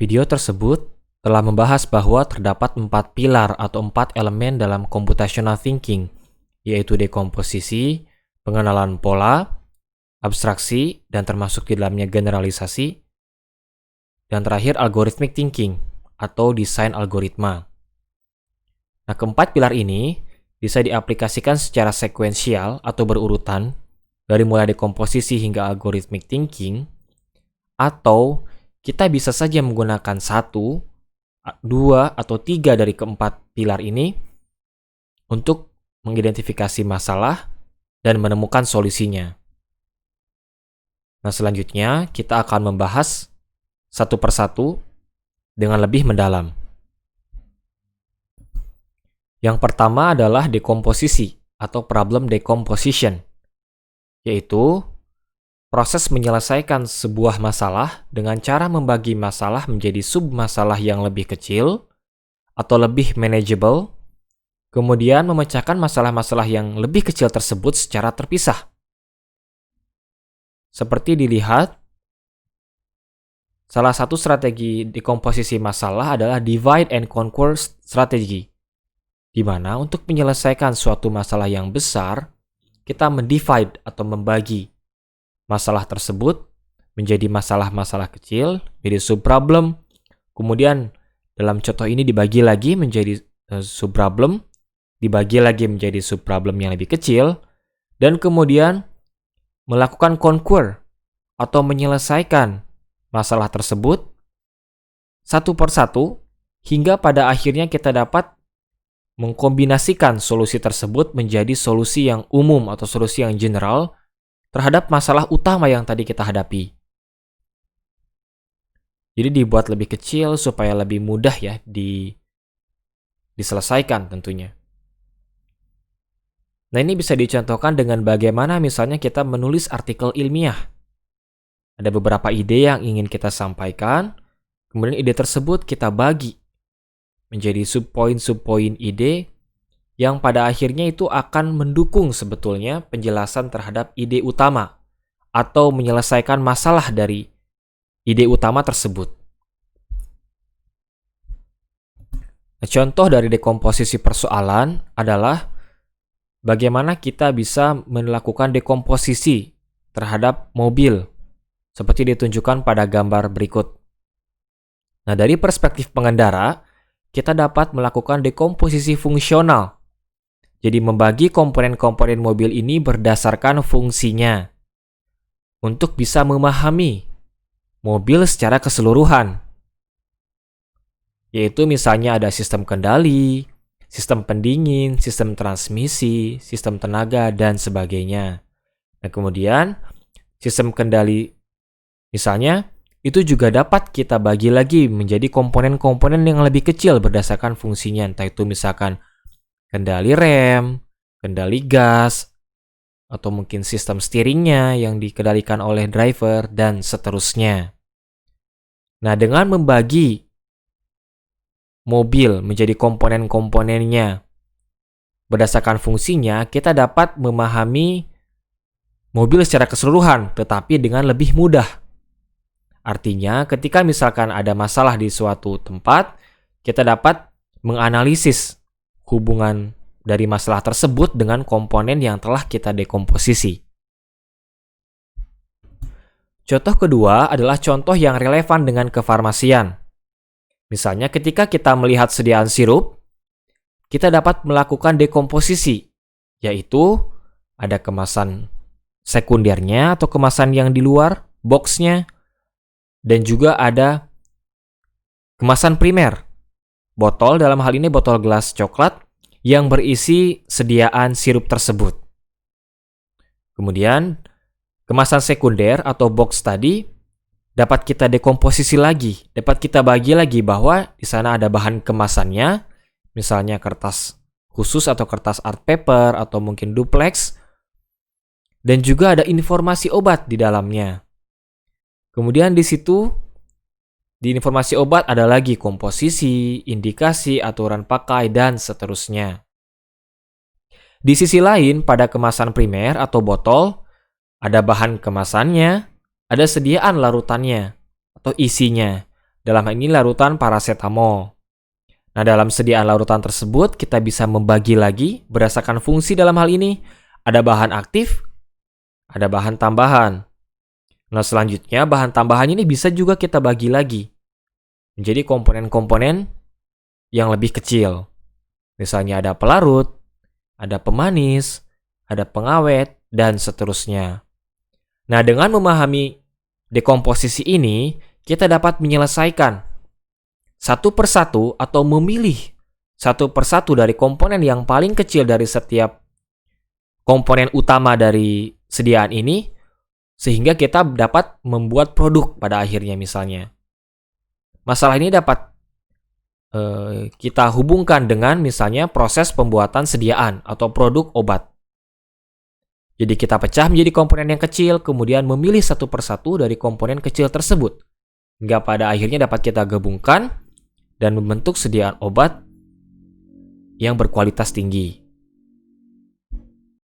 Video tersebut telah membahas bahwa terdapat 4 pilar atau 4 elemen dalam computational thinking, yaitu dekomposisi, pengenalan pola, abstraksi, dan termasuk di dalamnya generalisasi, dan terakhir algorithmic thinking atau desain algoritma. Nah, keempat pilar ini bisa diaplikasikan secara sekuensial atau berurutan dari mulai dekomposisi hingga algorithmic thinking, atau kita bisa saja menggunakan 1, 2, atau 3 dari keempat pilar ini untuk mengidentifikasi masalah dan menemukan solusinya. Nah, selanjutnya kita akan membahas satu persatu dengan lebih mendalam. Yang pertama adalah dekomposisi atau problem decomposition, yaitu proses menyelesaikan sebuah masalah dengan cara membagi masalah menjadi sub-masalah yang lebih kecil atau lebih manageable, kemudian memecahkan masalah-masalah yang lebih kecil tersebut secara terpisah. Seperti dilihat, salah satu strategi dekomposisi masalah adalah divide and conquer strategi, di mana untuk menyelesaikan suatu masalah yang besar, kita mendivide atau membagi masalah tersebut menjadi masalah-masalah kecil, menjadi sub-problem. Kemudian dalam contoh ini dibagi lagi menjadi sub-problem, dibagi lagi menjadi sub-problem yang lebih kecil, dan kemudian melakukan conquer atau menyelesaikan masalah tersebut satu persatu hingga pada akhirnya kita dapat mengkombinasikan solusi tersebut menjadi solusi yang umum atau solusi yang general terhadap masalah utama yang tadi kita hadapi. Jadi dibuat lebih kecil supaya lebih mudah ya diselesaikan tentunya. Nah, ini bisa dicontohkan dengan bagaimana misalnya kita menulis artikel ilmiah. Ada beberapa ide yang ingin kita sampaikan, kemudian ide tersebut kita bagi menjadi sub-poin ide yang pada akhirnya itu akan mendukung sebetulnya penjelasan terhadap ide utama atau menyelesaikan masalah dari ide utama tersebut. Nah, contoh dari dekomposisi persoalan adalah bagaimana kita bisa melakukan dekomposisi terhadap mobil seperti ditunjukkan pada gambar berikut. Nah, dari perspektif pengendara, kita dapat melakukan dekomposisi fungsional. Jadi membagi komponen-komponen mobil ini berdasarkan fungsinya untuk bisa memahami mobil secara keseluruhan. Yaitu misalnya ada sistem kendali, sistem pendingin, sistem transmisi, sistem tenaga, dan sebagainya. Nah, kemudian sistem kendali misalnya itu juga dapat kita bagi lagi menjadi komponen-komponen yang lebih kecil berdasarkan fungsinya. Entah itu misalkan kendali rem, kendali gas, atau mungkin sistem steeringnya yang dikendalikan oleh driver, dan seterusnya. Nah, dengan membagi mobil menjadi komponen-komponennya berdasarkan fungsinya, kita dapat memahami mobil secara keseluruhan, tetapi dengan lebih mudah. Artinya, ketika misalkan ada masalah di suatu tempat, kita dapat menganalisis hubungan dari masalah tersebut dengan komponen yang telah kita dekomposisi. Contoh kedua adalah contoh yang relevan dengan kefarmasian. Misalnya ketika kita melihat sediaan sirup, kita dapat melakukan dekomposisi, yaitu ada kemasan sekundernya atau kemasan yang di luar boxnya, dan juga ada kemasan primer. Botol, dalam hal ini botol gelas coklat yang berisi sediaan sirup tersebut. Kemudian, kemasan sekunder atau box tadi dapat kita dekomposisi lagi, dapat kita bagi lagi bahwa di sana ada bahan kemasannya, misalnya kertas khusus atau kertas art paper atau mungkin duplex, dan juga ada informasi obat di dalamnya. Kemudian di situ, di informasi obat ada lagi komposisi, indikasi, aturan pakai, dan seterusnya. Di sisi lain, pada kemasan primer atau botol, ada bahan kemasannya, ada sediaan larutannya atau isinya, dalam hal ini larutan paracetamol. Nah, dalam sediaan larutan tersebut, kita bisa membagi lagi berdasarkan fungsi dalam hal ini. Ada bahan aktif, ada bahan tambahan. Nah, selanjutnya bahan tambahan ini bisa juga kita bagi lagi menjadi komponen-komponen yang lebih kecil. Misalnya ada pelarut, ada pemanis, ada pengawet, dan seterusnya. Nah, dengan memahami dekomposisi ini, kita dapat menyelesaikan satu persatu atau memilih satu persatu dari komponen yang paling kecil dari setiap komponen utama dari sediaan ini, sehingga kita dapat membuat produk pada akhirnya misalnya. Masalah ini dapat kita hubungkan dengan misalnya proses pembuatan sediaan atau produk obat. Jadi kita pecah menjadi komponen yang kecil, kemudian memilih satu persatu dari komponen kecil tersebut, hingga pada akhirnya dapat kita gabungkan dan membentuk sediaan obat yang berkualitas tinggi.